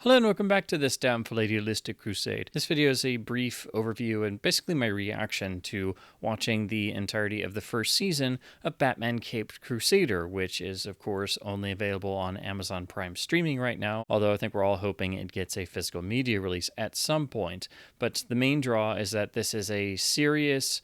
Hello and welcome back to this downful idealistic crusade. This video is a brief overview and basically my reaction to watching the entirety of the first season of Batman Caped Crusader, which is of course only available on Amazon Prime streaming right now, although I think we're all hoping it gets a physical media release at some point. But the main draw is that this is a serious,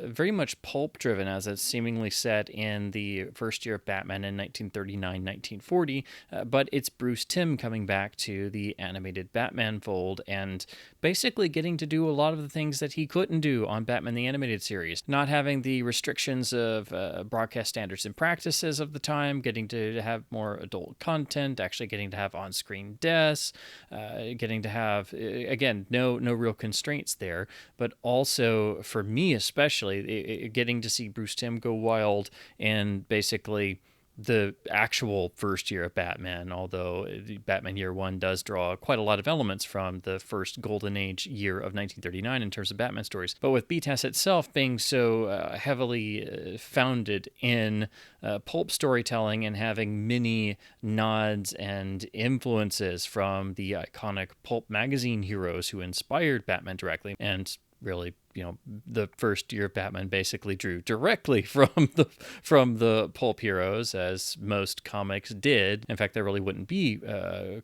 very much pulp driven, as it's seemingly set in the first year of Batman in 1939-1940, but it's Bruce Timm coming back to the animated Batman fold and basically getting to do a lot of the things that he couldn't do on Batman the Animated Series, not having the restrictions of broadcast standards and practices of the time, getting to have more adult content, actually getting to have on-screen deaths, getting to have, again, no real constraints there, but also for me especially, getting to see Bruce Timm go wild and basically the actual first year of Batman, although Batman Year One does draw quite a lot of elements from the first golden age year of 1939 in terms of Batman stories. But with BTAS itself being so heavily founded in pulp storytelling and having many nods and influences from the iconic pulp magazine heroes who inspired Batman directly, and really, the first year of Batman basically drew directly from the pulp heroes, as most comics did. In fact, there really wouldn't be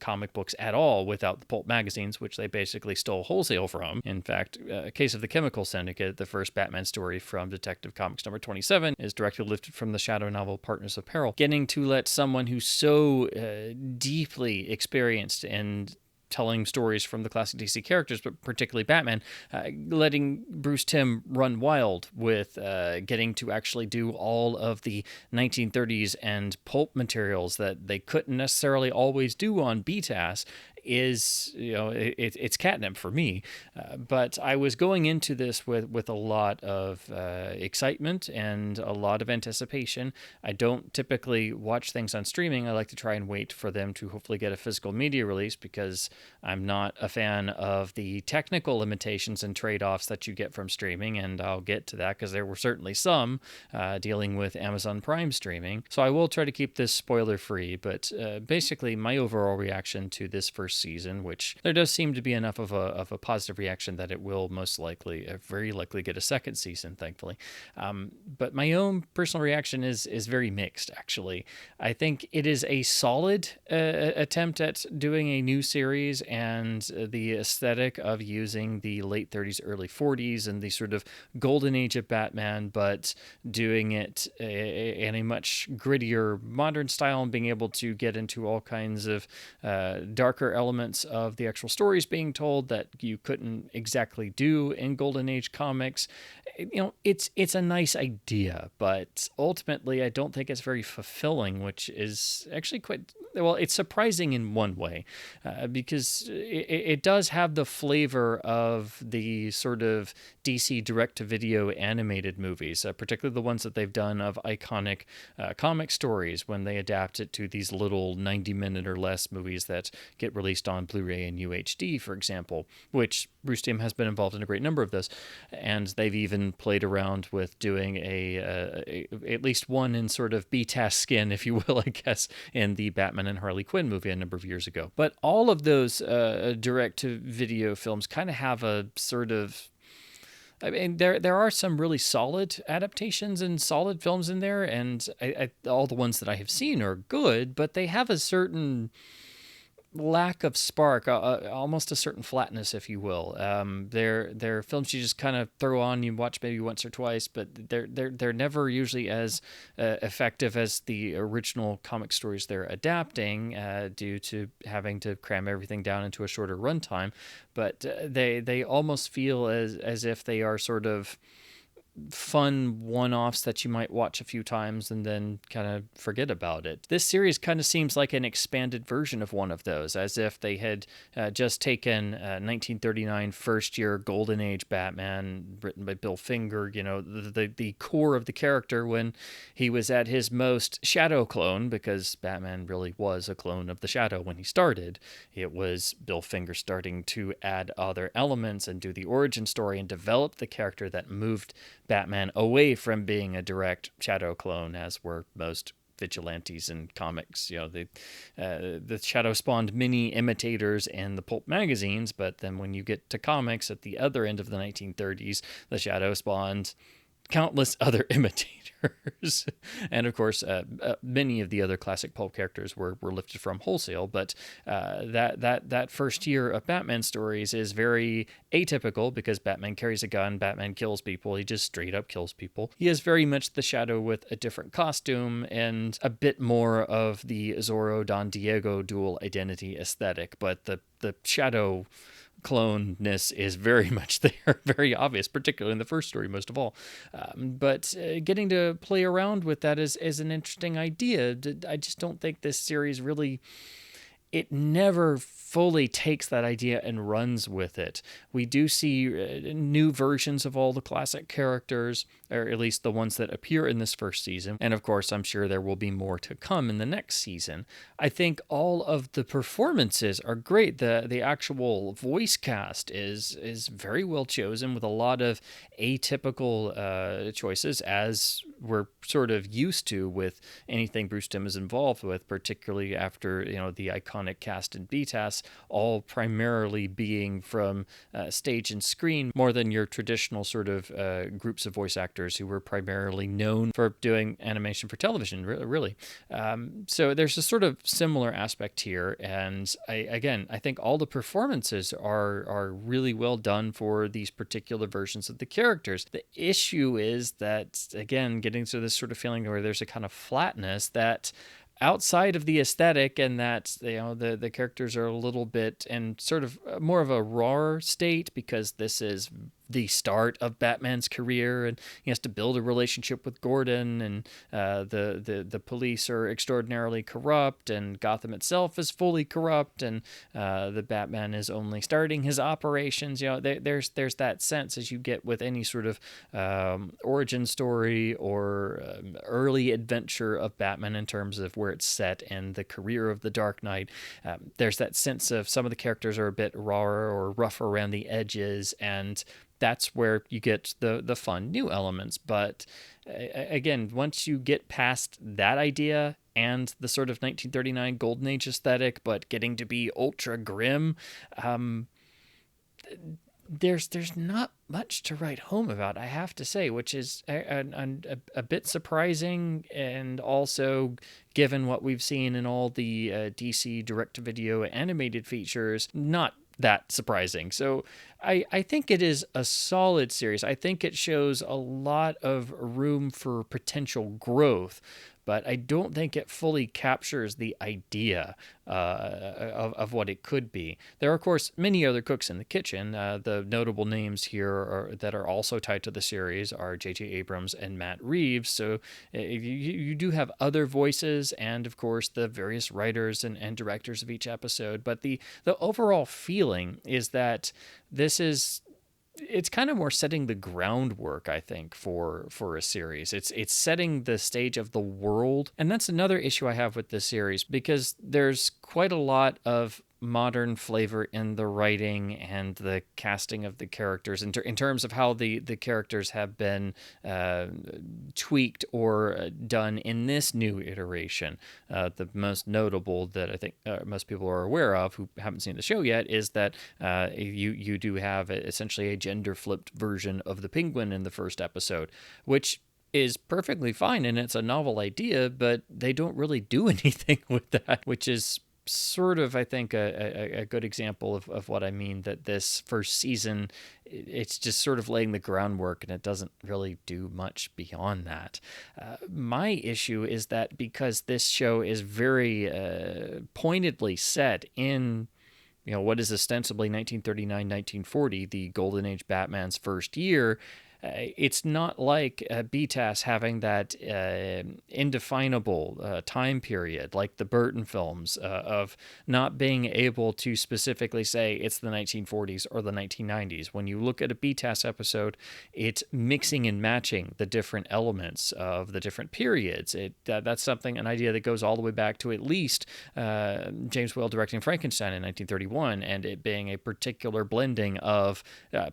comic books at all without the pulp magazines, which they basically stole wholesale from. In fact, Case of the Chemical Syndicate, the first Batman story from Detective Comics number 27, is directly lifted from the shadow novel Partners of Peril. Getting to let someone who's so deeply experienced and telling stories from the classic DC characters, but particularly Batman, letting Bruce Timm run wild with getting to actually do all of the 1930s and pulp materials that they couldn't necessarily always do on BTAS is, it's catnip for me. But I was going into this with a lot of excitement and a lot of anticipation. I don't typically watch things on streaming. I like to try and wait for them to hopefully get a physical media release, because I'm not a fan of the technical limitations and trade-offs that you get from streaming, and I'll get to that because there were certainly some dealing with Amazon Prime streaming. So I will try to keep this spoiler-free, but basically my overall reaction to this first season, which there does seem to be enough of a positive reaction that it will most likely, very likely get a second season, thankfully. But my own personal reaction is very mixed, actually. I think it is a solid attempt at doing a new series, and the aesthetic of using the late 30s, early 40s, and the sort of golden age of Batman, but doing it in a much grittier modern style and being able to get into all kinds of darker elements of the actual stories being told that you couldn't exactly do in golden age comics. It's a nice idea, but ultimately I don't think it's very fulfilling, which is actually quite, well, it's surprising in one way, because it does have the flavor of the sort of DC direct-to-video animated movies, particularly the ones that they've done of iconic comic stories when they adapt it to these little 90-minute or less movies that get released on Blu-ray and UHD, for example, which Bruce Timm has been involved in a great number of those, and they've even played around with doing at least one in sort of BTAS skin, if you will, I guess, in the Batman and Harley Quinn movie a number of years ago. But all of those direct-to-video films kind of have a sort of, I mean, there are some really solid adaptations and solid films in there, and all the ones that I have seen are good, but they have a certain lack of spark, almost a certain flatness, if you will. They're films you just kind of throw on, you watch maybe once or twice, but they're never usually as effective as the original comic stories they're adapting, due to having to cram everything down into a shorter runtime. But they almost feel as if they are sort of fun one-offs that you might watch a few times and then kind of forget about it. This series kind of seems like an expanded version of one of those, as if they had just taken 1939 first year golden age Batman written by Bill Finger, the core of the character when he was at his most Shadow clone, because Batman really was a clone of the Shadow when he started. It was Bill Finger starting to add other elements and do the origin story and develop the character that moved Batman away from being a direct Shadow clone, as were most vigilantes in comics. The Shadow spawned many imitators in the pulp magazines, but then when you get to comics at the other end of the 1930s, the Shadow spawned countless other imitators. And of course, many of the other classic pulp characters were lifted from wholesale. But that first year of Batman stories is very atypical because Batman carries a gun, Batman kills people, he just straight up kills people. He is very much the Shadow with a different costume and a bit more of the Zorro Don Diego dual identity aesthetic. But the Shadow cloneness is very much there, very obvious, particularly in the first story most of all. But getting to play around with that is an interesting idea. I just don't think this series really, it never fully takes that idea and runs with it. We do see new versions of all the classic characters, or at least the ones that appear in this first season. And of course, I'm sure there will be more to come in the next season. I think all of the performances are great. The actual voice cast is very well chosen with a lot of atypical choices, as we're sort of used to with anything Bruce Timm is involved with, particularly after the iconic cast in BTAS, all primarily being from stage and screen more than your traditional sort of groups of voice actors who were primarily known for doing animation for television, really. So there's a sort of similar aspect here, and I think all the performances are really well done for these particular versions of the characters. The issue is that, again, getting to this sort of feeling where there's a kind of flatness that outside of the aesthetic, and that the characters are a little bit in sort of more of a raw state because this is the start of Batman's career, and he has to build a relationship with Gordon, and the police are extraordinarily corrupt, and Gotham itself is fully corrupt, and the Batman is only starting his operations. There's that sense, as you get with any sort of origin story or early adventure of Batman in terms of where it's set and the career of the Dark Knight. There's that sense of some of the characters are a bit rawer or rough around the edges, and that's where you get the fun new elements. But again, once you get past that idea and the sort of 1939 Golden Age aesthetic, but getting to be ultra grim, there's not much to write home about, I have to say, which is a bit surprising, and also, given what we've seen in all the DC direct-to-video animated features, not that surprising. So I think it is a solid series. I think it shows a lot of room for potential growth, but I don't think it fully captures the idea of what it could be. There are, of course, many other cooks in the kitchen. The notable names here that are also tied to the series are J.J. Abrams and Matt Reeves. So you do have other voices, and of course the various writers and directors of each episode. But the overall feeling is that it's kind of more setting the groundwork, I think, for a series. It's setting the stage of the world. And that's another issue I have with this series, because there's quite a lot of modern flavor in the writing and the casting of the characters in terms of how the characters have been tweaked or done in this new iteration. The most notable that I think most people are aware of who haven't seen the show yet is that you do have essentially a gender flipped version of the Penguin in the first episode, which is perfectly fine, and it's a novel idea, but they don't really do anything with that, which is sort of, I think, a good example of what I mean, that this first season, it's just sort of laying the groundwork, and it doesn't really do much beyond that. My issue is that because this show is very pointedly set in what is ostensibly 1939-1940, the Golden Age Batman's first year, it's not like BTAS having that indefinable time period like the Burton films of not being able to specifically say it's the 1940s or the 1990s. When you look at a BTAS episode, it's mixing and matching the different elements of the different periods. That's an idea that goes all the way back to at least James Whale directing Frankenstein in 1931, and it being a particular blending of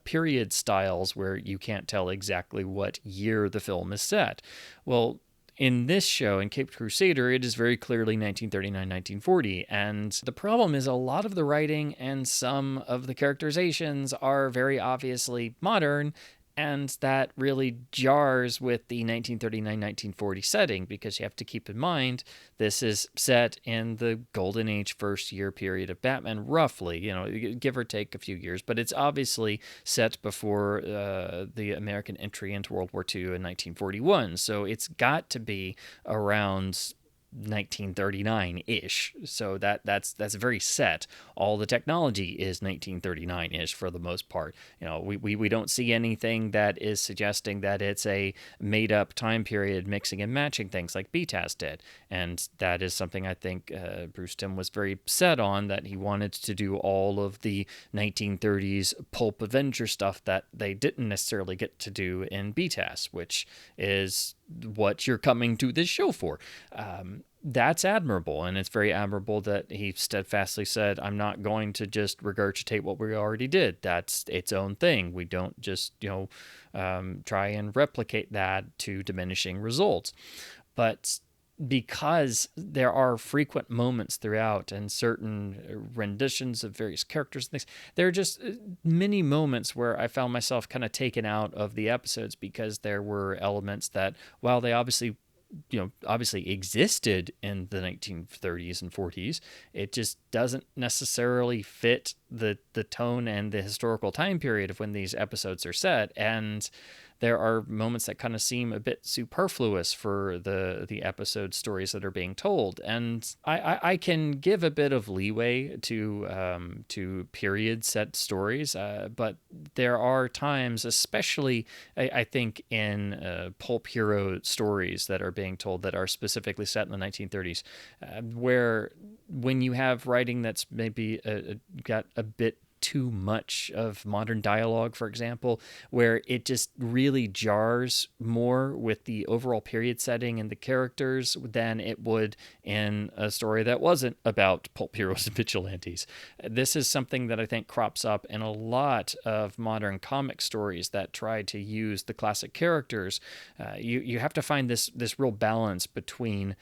period styles where you can't tell exactly what year the film is set. Well, In this show, in Caped Crusader, it is very clearly 1939, 1940. And the problem is a lot of the writing and some of the characterizations are very obviously modern. And that really jars with the 1939, 1940 setting, because you have to keep in mind this is set in the golden age first year period of Batman, roughly, give or take a few years. But it's obviously set before the American entry into World War II in 1941. So it's got to be around 1939-ish. So that's very set. All the technology is 1939-ish for the most part. We don't see anything that is suggesting that it's a made-up time period mixing and matching things like BTAS did. And that is something I think Bruce Timm was very set on, that he wanted to do all of the 1930s pulp Avenger stuff that they didn't necessarily get to do in BTAS, which is what you're coming to this show for. That's admirable, and it's very admirable that he steadfastly said, I'm not going to just regurgitate what we already did. That's its own thing. We don't just, try and replicate that to diminishing results. But because there are frequent moments throughout and certain renditions of various characters and things, there are just many moments where I found myself kind of taken out of the episodes because there were elements that, while they obviously existed in the 1930s and 40s, it just doesn't necessarily fit the tone and the historical time period of when these episodes are set. And there are moments that kind of seem a bit superfluous for the episode stories that are being told. And I can give a bit of leeway to period set stories, but there are times, especially I think in pulp hero stories that are being told that are specifically set in the 1930s, where when you have writing that's maybe got a bit too much of modern dialogue, for example, where it just really jars more with the overall period setting and the characters than it would in a story that wasn't about pulp heroes and vigilantes. This is something that I think crops up in a lot of modern comic stories that try to use the classic characters. You have to find this real balance between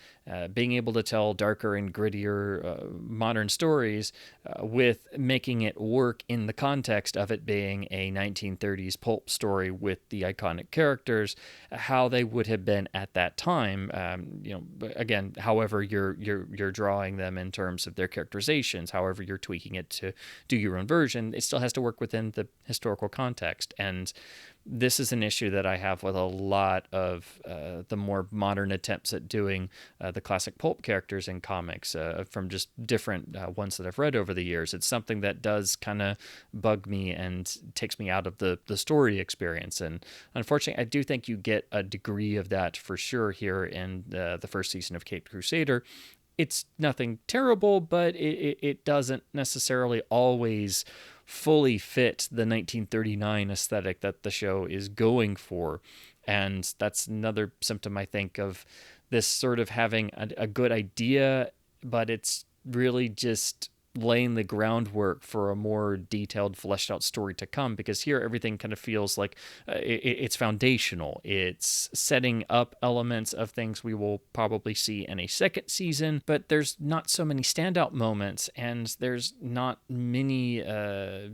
being able to tell darker and grittier modern stories with making it work in the context of it being a 1930s pulp story with the iconic characters, how they would have been at that time. Again, however you're drawing them in terms of their characterizations, however you're tweaking it to do your own version, it still has to work within the historical context. And this is an issue that I have with a lot of the more modern attempts at doing the classic pulp characters in comics from just different ones that I've read over the years. It's something that does kind of bug me and takes me out of the story experience. And unfortunately, I do think you get a degree of that for sure here in the first season of Caped Crusader. It's nothing terrible, but it doesn't necessarily always fully fit the 1939 aesthetic that the show is going for. And that's another symptom, I think, of this sort of having a good idea, but it's really just laying the groundwork for a more detailed, fleshed out story to come, because here everything kind of feels like it's foundational. It's setting up elements of things we will probably see in a second season, but there's not so many standout moments, and there's not many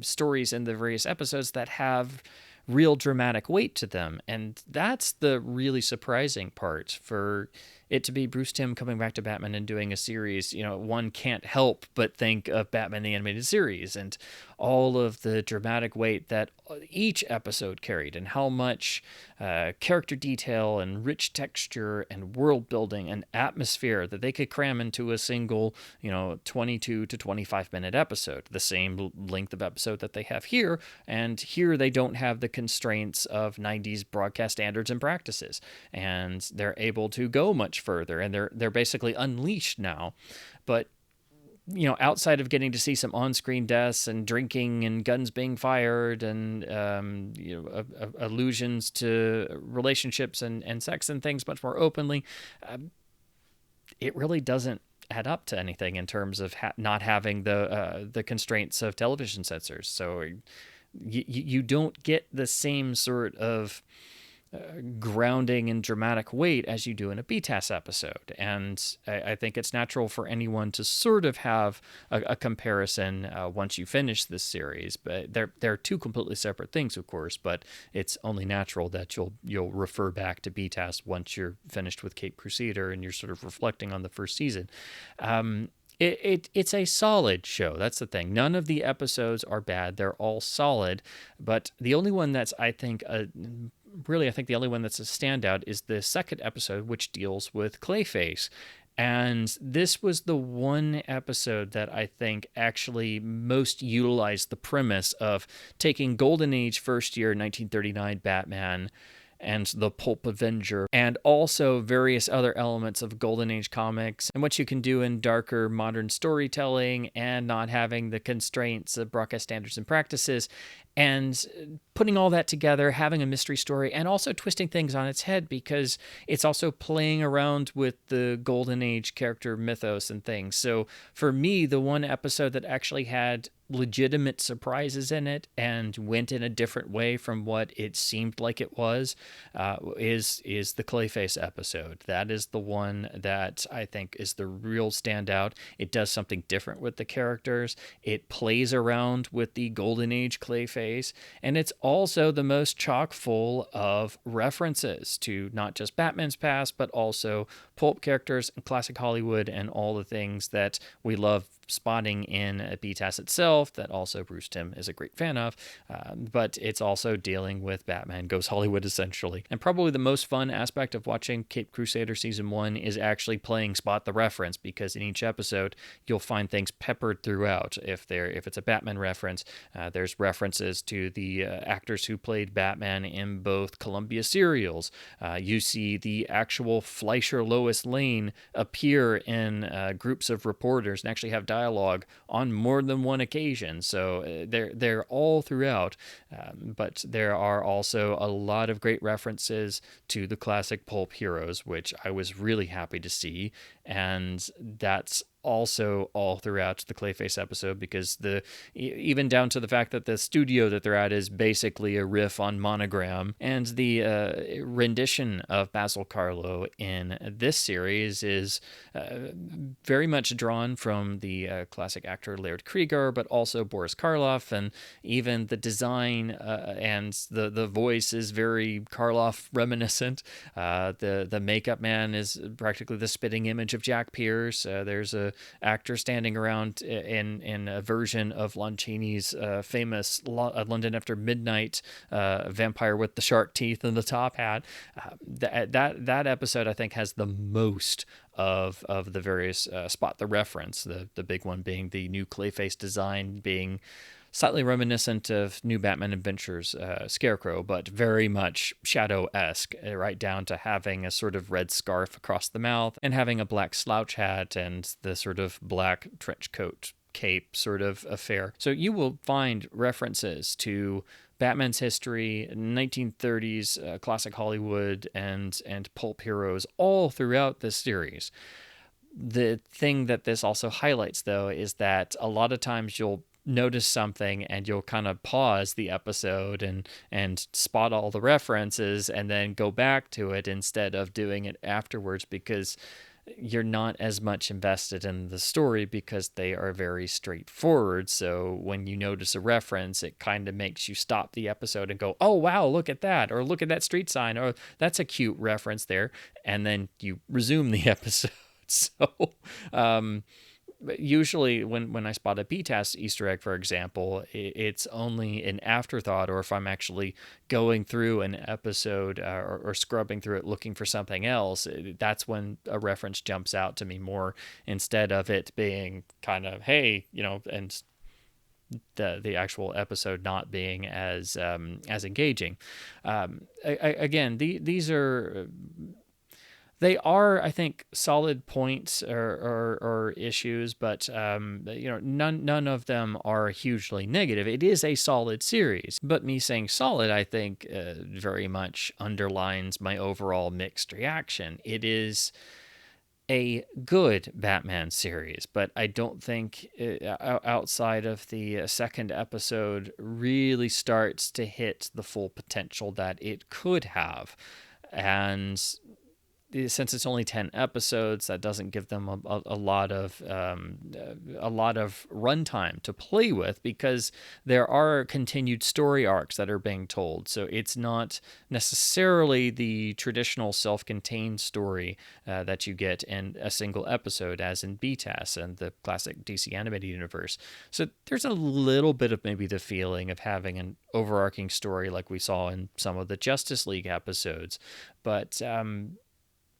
stories in the various episodes that have real dramatic weight to them. And that's the really surprising part. For it to be Bruce Timm coming back to Batman and doing a series, one can't help but think of Batman the Animated Series and all of the dramatic weight that each episode carried, and how much character detail and rich texture and world building and atmosphere that they could cram into a single 22 to 25 minute episode, the same length of episode that they have here. And here they don't have the constraints of 90s broadcast standards and practices, and they're able to go much further, and they're basically unleashed now. But outside of getting to see some on-screen deaths and drinking and guns being fired and allusions to relationships and sex and things much more openly, it really doesn't add up to anything in terms of not having the constraints of television censors. So you don't get the same sort of grounding and dramatic weight as you do in a BTAS episode. And I think it's natural for anyone to sort of have a comparison once you finish this series. But they're two completely separate things, of course. But it's only natural that you'll refer back to BTAS once you're finished with Caped Crusader and you're sort of reflecting on the first season. It's a solid show. That's the thing. None of the episodes are bad. They're all solid. But the only one that's, I think, I think the only one that's a standout is the second episode, which deals with Clayface. And this was the one episode that I think actually most utilized the premise of taking Golden Age first year 1939 Batman and the Pulp Avenger, and also various other elements of Golden Age comics, and what you can do in darker modern storytelling and not having the constraints of broadcast standards and practices, and putting all that together, having a mystery story, and also twisting things on its head because it's also playing around with the Golden Age character mythos and things. So for me, the one episode that actually had legitimate surprises in it and went in a different way from what it seemed like it was is the Clayface episode. That is the one that I think is the real standout. It does something different with the characters. It plays around with the Golden Age Clayface, and it's also the most chock full of references to not just Batman's past, but also pulp characters and classic Hollywood and all the things that we love spotting in BTAS itself that also Bruce Timm is a great fan of, but it's also dealing with Batman Goes Hollywood essentially. And probably the most fun aspect of watching Caped Crusader Season 1 is actually playing Spot the Reference, because in each episode you'll find things peppered throughout. If it's a Batman reference, there's references to the actors who played Batman in both Columbia serials. You see the actual Fleischer Lois Lane appear in groups of reporters and actually have dialogue on more than one occasion. So they're all throughout, but there are also a lot of great references to the classic pulp heroes, which I was really happy to see. And that's also all throughout the Clayface episode, because even down to the fact that the studio that they're at is basically a riff on Monogram, and the rendition of Basil Carlo in this series is very much drawn from the classic actor Laird Krieger, but also Boris Karloff, and even the design and the voice is very Karloff reminiscent. The makeup man is practically the spitting image of Jack Pierce. There's a actor standing around in a version of Lon Chaney's famous London After Midnight vampire with the shark teeth and the top hat. That episode, I think, has the most of the various Spot the Reference, the big one being the new Clayface design being slightly reminiscent of New Batman Adventures Scarecrow, but very much Shadow-esque, right down to having a sort of red scarf across the mouth and having a black slouch hat and the sort of black trench coat cape sort of affair. So you will find references to Batman's history, 1930s classic Hollywood, and pulp heroes all throughout this series. The thing that this also highlights, though, is that a lot of times you'll notice something and you'll kind of pause the episode and spot all the references and then go back to it instead of doing it afterwards, because you're not as much invested in the story because they are very straightforward. So when you notice a reference, it kind of makes you stop the episode and go, oh, wow, look at that, or look at that street sign, or that's a cute reference there. And then you resume the episode. So, usually when I spot a BTAS Easter egg, for example, it's only an afterthought, or if I'm actually going through an episode or scrubbing through it looking for something else, that's when a reference jumps out to me more, instead of it being kind of, hey, and the actual episode not being as engaging. Again, these are... They are, I think, solid points or issues, but none of them are hugely negative. It is a solid series, but me saying solid, I think, very much underlines my overall mixed reaction. It is a good Batman series, but I don't think outside of the second episode really starts to hit the full potential that it could have. And since it's only 10 episodes, that doesn't give them a lot of runtime to play with, because there are continued story arcs that are being told. So it's not necessarily the traditional self-contained story that you get in a single episode, as in BTAS and the classic DC animated universe. So there's a little bit of maybe the feeling of having an overarching story like we saw in some of the Justice League episodes, but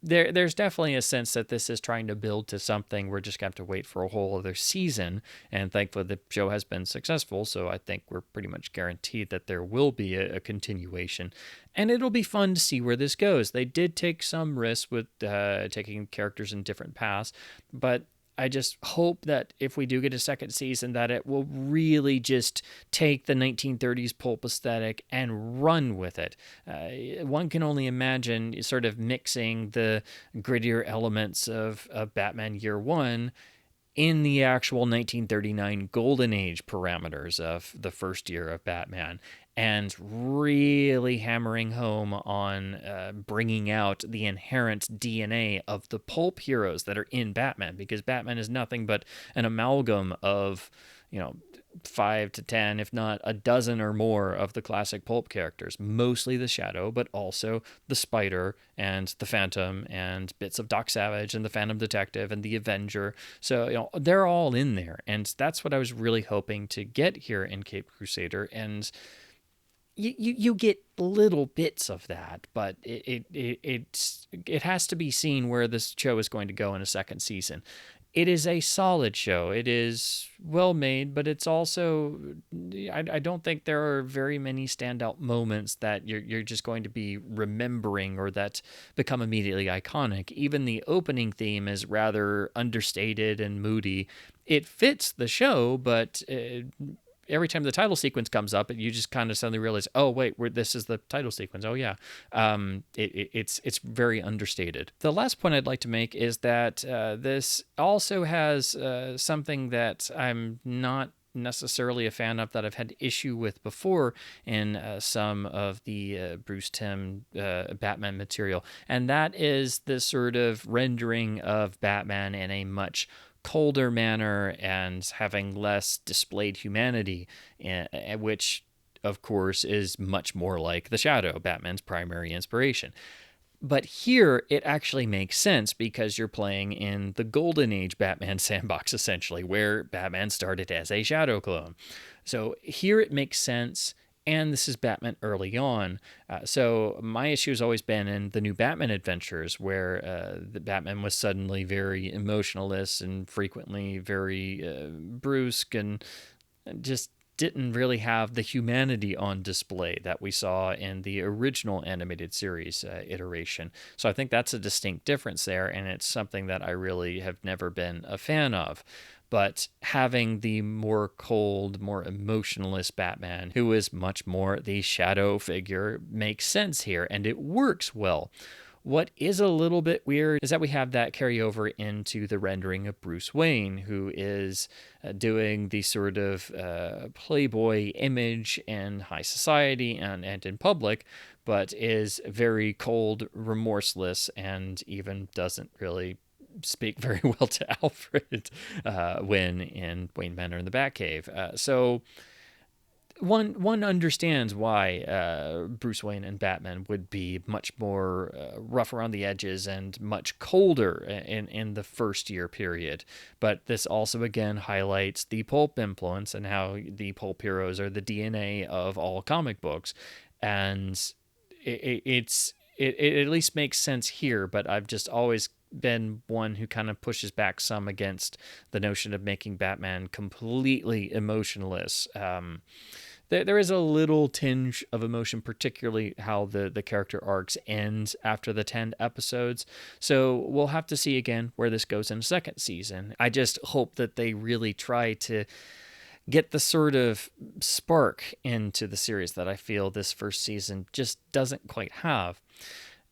there's definitely a sense that this is trying to build to something. We're just going to have to wait for a whole other season. And thankfully, the show has been successful. So I think we're pretty much guaranteed that there will be a continuation. And it'll be fun to see where this goes. They did take some risks with taking characters in different paths, but I just hope that if we do get a second season, that it will really just take the 1930s pulp aesthetic and run with it. One can only imagine sort of mixing the grittier elements of Batman Year One in the actual 1939 Golden Age parameters of the first year of Batman, and really hammering home on bringing out the inherent DNA of the pulp heroes that are in Batman, because Batman is nothing but an amalgam of, 5 to 10, if not a dozen or more of the classic pulp characters, mostly the Shadow, but also the Spider and the Phantom and bits of Doc Savage and the Phantom Detective and the Avenger. So, they're all in there. And that's what I was really hoping to get here in Caped Crusader. And you get little bits of that, but it has to be seen where this show is going to go in a second season. It is a solid show. It is well made, but it's also, I don't think there are very many standout moments that you're just going to be remembering or that become immediately iconic. Even the opening theme is rather understated and moody. It fits the show, but every time the title sequence comes up, you just kind of suddenly realize, oh wait, this is the title sequence. Oh yeah, it's very understated. The last point I'd like to make is that this also has something that I'm not necessarily a fan of, that I've had issue with before in some of the Bruce Timm Batman material, and that is this sort of rendering of Batman in a much colder manner and having less displayed humanity, which of course is much more like the Shadow, Batman's primary inspiration. But here it actually makes sense, because you're playing in the Golden Age Batman sandbox, essentially, where Batman started as a Shadow clone. So here it makes sense, and this is Batman early on. So my issue has always been in the New Batman adventures, where the Batman was suddenly very emotionless and frequently very brusque, and just didn't really have the humanity on display that we saw in the original animated series iteration. So I think that's a distinct difference there, and it's something that I really have never been a fan of. But having the more cold, more emotionless Batman, who is much more the Shadow figure, makes sense here, and it works well. What is a little bit weird is that we have that carry over into the rendering of Bruce Wayne, who is doing the sort of playboy image in high society and in public, but is very cold, remorseless, and even doesn't really speak very well to Alfred when in Wayne Manor in the Batcave. So one understands why Bruce Wayne and Batman would be much more rough around the edges and much colder in the first year period. But this also again highlights the pulp influence and how the pulp heroes are the DNA of all comic books, and it at least makes sense here. But I've just always been one who kind of pushes back some against the notion of making Batman completely emotionless. There is a little tinge of emotion, particularly how the character arcs end after the 10 episodes. So we'll have to see again where this goes in the second season. I just hope that they really try to get the sort of spark into the series that I feel this first season just doesn't quite have.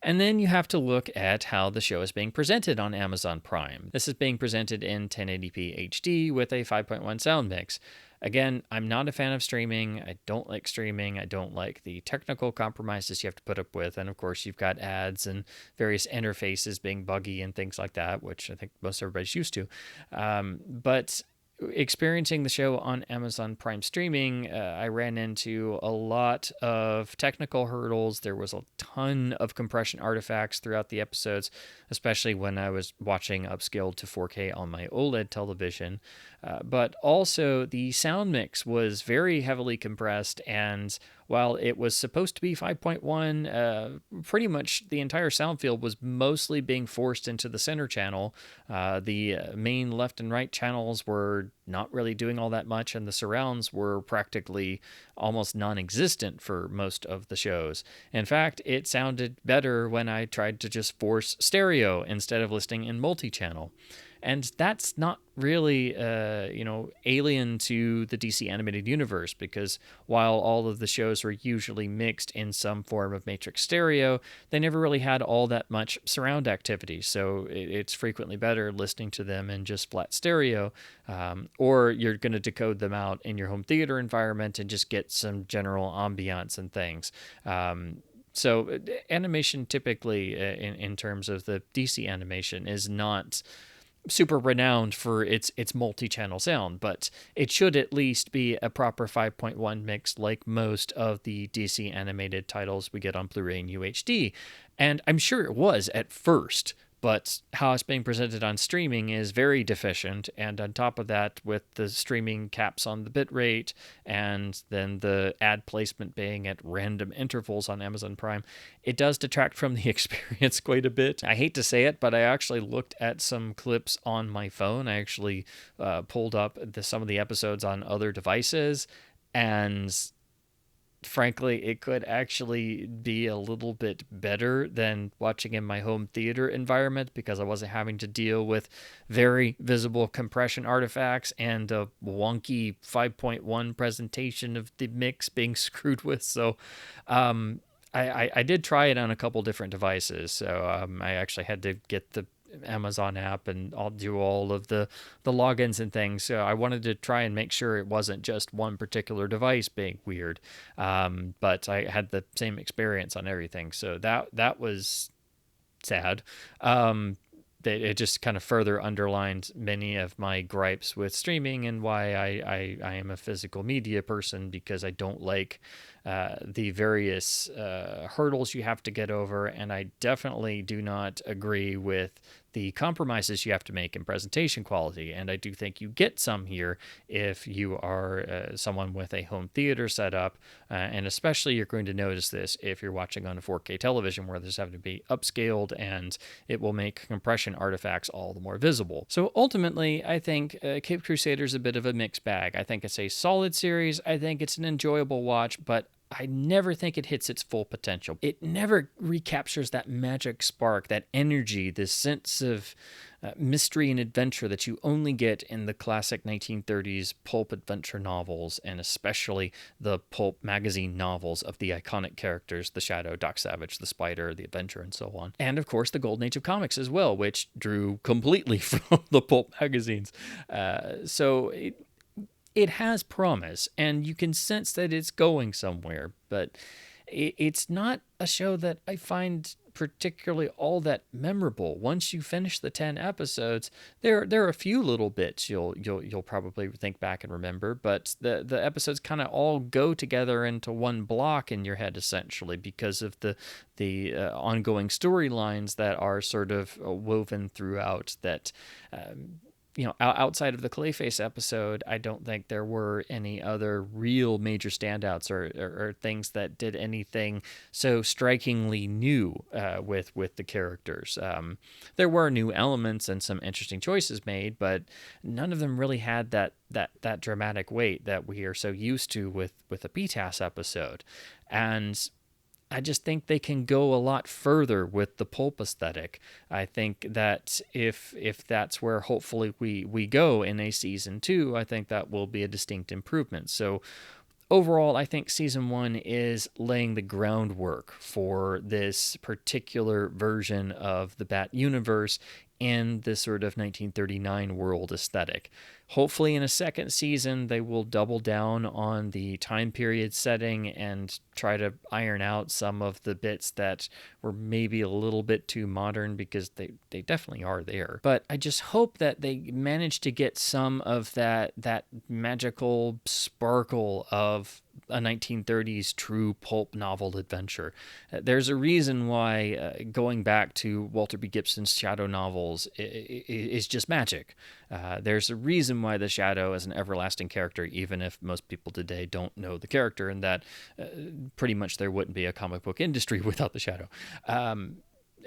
And then you have to look at how the show is being presented on Amazon Prime. This is being presented in 1080p HD with a 5.1 sound mix. Again, I'm not a fan of streaming. I don't like streaming. I don't like the technical compromises you have to put up with. And of course, you've got ads and various interfaces being buggy and things like that, which I think most everybody's used to. But experiencing the show on Amazon Prime streaming, I ran into a lot of technical hurdles. There was a ton of compression artifacts throughout the episodes, especially when I was watching upscaled to 4K on my OLED television. But also, the sound mix was very heavily compressed, and while it was supposed to be 5.1, pretty much the entire sound field was mostly being forced into the center channel. The main left and right channels were not really doing all that much, and the surrounds were practically almost non-existent for most of the shows. In fact, it sounded better when I tried to just force stereo instead of listening in multi-channel. And that's not really, alien to the DC animated universe, because while all of the shows were usually mixed in some form of matrix stereo, they never really had all that much surround activity. So it's frequently better listening to them in just flat stereo, or you're going to decode them out in your home theater environment and just get some general ambiance and things. So animation typically, in terms of the DC animation, is not super renowned for its multi-channel sound, but it should at least be a proper 5.1 mix like most of the DC animated titles we get on Blu-ray and UHD. And I'm sure it was at first, but how it's being presented on streaming is very deficient. And on top of that, with the streaming caps on the bitrate and then the ad placement being at random intervals on Amazon Prime, it does detract from the experience quite a bit. I hate to say it, but I actually looked at some clips on my phone. I actually pulled up some of the episodes on other devices, and frankly, it could actually be a little bit better than watching in my home theater environment, because I wasn't having to deal with very visible compression artifacts and a wonky 5.1 presentation of the mix being screwed with. So I did try it on a couple different devices. So I actually had to get the Amazon app, and I'll do all of the logins and things. So I wanted to try and make sure it wasn't just one particular device being weird. But I had the same experience on everything. So that was sad. It just kind of further underlined many of my gripes with streaming and why I am a physical media person, because I don't like the various hurdles you have to get over, and I definitely do not agree with the compromises you have to make in presentation quality. And I do think you get some here if you are someone with a home theater setup, and especially you're going to notice this if you're watching on a 4K television, where there's having to be upscaled, and it will make compression artifacts all the more visible. So ultimately, I think Caped Crusader is a bit of a mixed bag. I think it's a solid series. I think it's an enjoyable watch, but I never think it hits its full potential. It never recaptures that magic spark, that energy, this sense of mystery and adventure that you only get in the classic 1930s pulp adventure novels, and especially the pulp magazine novels of the iconic characters, the Shadow, Doc Savage, the Spider, the Adventure, and so on. And of course, the Golden Age of comics as well, which drew completely from the pulp magazines. So it has promise, and you can sense that it's going somewhere, but it's not a show that I find particularly all that memorable. Once you finish the 10 episodes, there are a few little bits you'll probably think back and remember, but the episodes kind of all go together into one block in your head, essentially, because of the ongoing storylines that are sort of woven throughout that. Outside of the Clayface episode, I don't think there were any other real major standouts or things that did anything so strikingly new with the characters. There were new elements and some interesting choices made, but none of them really had that dramatic weight that we are so used to with a BTAS episode. And I just think they can go a lot further with the pulp aesthetic. I think that if that's where hopefully we go in a season 2, I think that will be a distinct improvement. So overall, I think season 1 is laying the groundwork for this particular version of the Bat universe in this sort of 1939 world aesthetic. Hopefully, in a second season, they will double down on the time period setting and try to iron out some of the bits that were maybe a little bit too modern, because they definitely are there. But I just hope that they manage to get some of that magical sparkle of a 1930s true pulp novel adventure. There's a reason why going back to Walter B. Gibson's Shadow novels is just magic. There's a reason why the Shadow is an everlasting character, even if most people today don't know the character, and that pretty much there wouldn't be a comic book industry without the Shadow.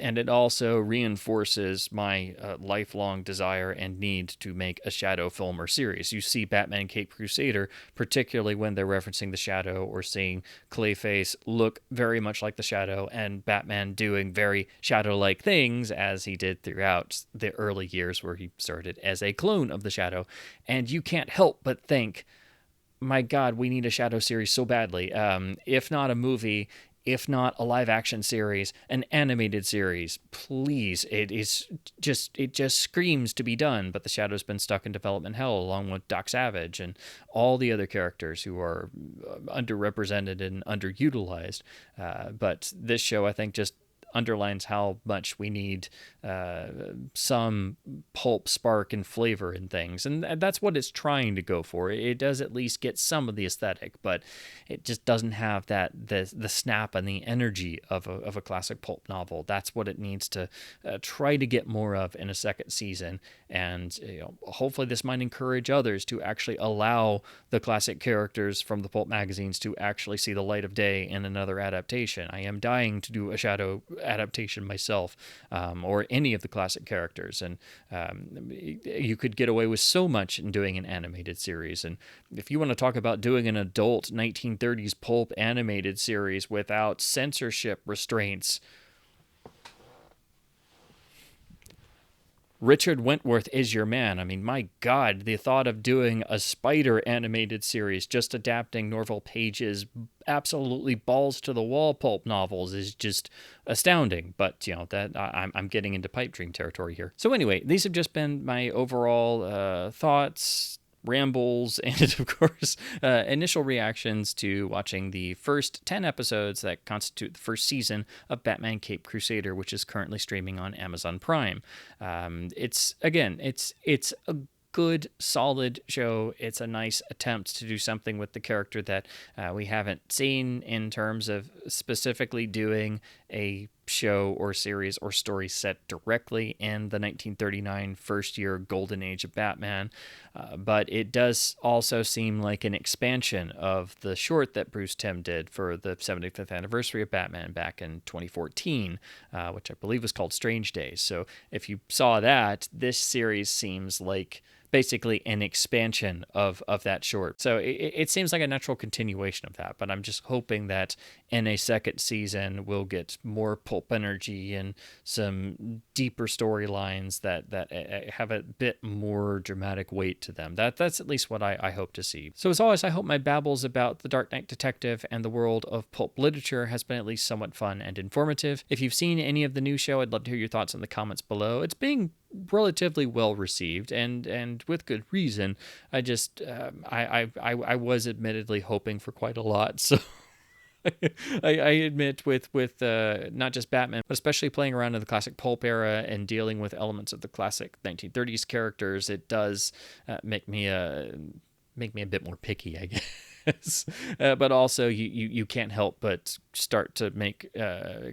And it also reinforces my lifelong desire and need to make a Shadow film or series. You see Batman Caped Crusader, particularly when they're referencing the Shadow or seeing Clayface look very much like the Shadow, and Batman doing very Shadow-like things, as he did throughout the early years where he started as a clone of the Shadow. And you can't help but think, my God, we need a Shadow series so badly. If not a movie, if not a live action series, an animated series, please. It just screams to be done. But the Shadow's been stuck in development hell, along with Doc Savage and all the other characters who are underrepresented and underutilized. But this show, I think, just underlines how much we need some pulp spark and flavor in things, and that's what it's trying to go for. It does at least get some of the aesthetic, but it just doesn't have the snap and the energy of a classic pulp novel. That's what it needs to try to get more of in a second season, and hopefully this might encourage others to actually allow the classic characters from the pulp magazines to actually see the light of day in another adaptation. I am dying to do a Shadow adaptation myself, or any of the classic characters, and you could get away with so much in doing an animated series. And if you want to talk about doing an adult 1930s pulp animated series without censorship restraints, Richard Wentworth is your man. I mean, my God, the thought of doing a Spider animated series, just adapting Norval Page's absolutely balls to the wall pulp novels, is just astounding. But that I'm getting into pipe dream territory here. So anyway, these have just been my overall thoughts, rambles, and of course initial reactions to watching the first 10 episodes that constitute the first season of Batman Caped Crusader, which is currently streaming on Amazon Prime. It's a good, solid show. It's a nice attempt to do something with the character that we haven't seen, in terms of specifically doing a show or series or story set directly in the 1939 first year golden age of Batman. But it does also seem like an expansion of the short that Bruce Timm did for the 75th anniversary of Batman back in 2014, which I believe was called Strange Days. So if you saw that, this series seems like basically an expansion of that short. So it seems like a natural continuation of that, but I'm just hoping that in a second season we'll get more pulp energy and some deeper storylines that have a bit more dramatic weight to them. That's at least what I hope to see. So as always, I hope my babbles about the Dark Knight Detective and the world of pulp literature has been at least somewhat fun and informative. If you've seen any of the new show, I'd love to hear your thoughts in the comments below. It's being relatively well received, and with good reason. I just I was admittedly hoping for quite a lot, so I admit with not just Batman, but especially playing around in the classic pulp era and dealing with elements of the classic 1930s characters, it does make me a bit more picky, I guess. But also you can't help but start to make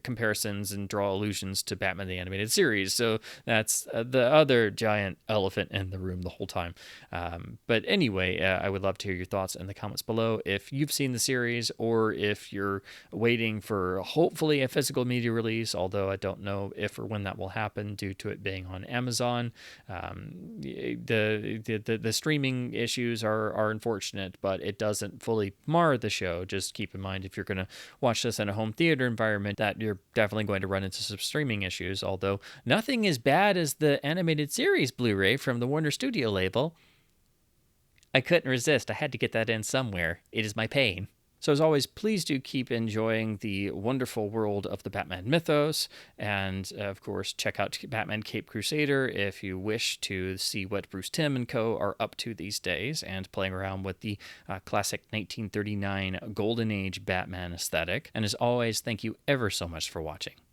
comparisons and draw allusions to Batman the Animated Series. So that's the other giant elephant in the room the whole time. But anyway, I would love to hear your thoughts in the comments below. If you've seen the series, or if you're waiting for hopefully a physical media release, although I don't know if or when that will happen due to it being on Amazon. The streaming issues are unfortunate, but it doesn't fully mar the show. Just keep in mind, if you're going to watch this in a home theater environment, that you're definitely going to run into some streaming issues, although nothing as bad as the animated series Blu-ray from the Warner Studio label. I couldn't resist. I had to get that in somewhere. It is my pain. So, as always, please do keep enjoying the wonderful world of the Batman mythos. And, of course, check out Batman Caped Crusader if you wish to see what Bruce Timm and co. are up to these days and playing around with the classic 1939 Golden Age Batman aesthetic. And, as always, thank you ever so much for watching.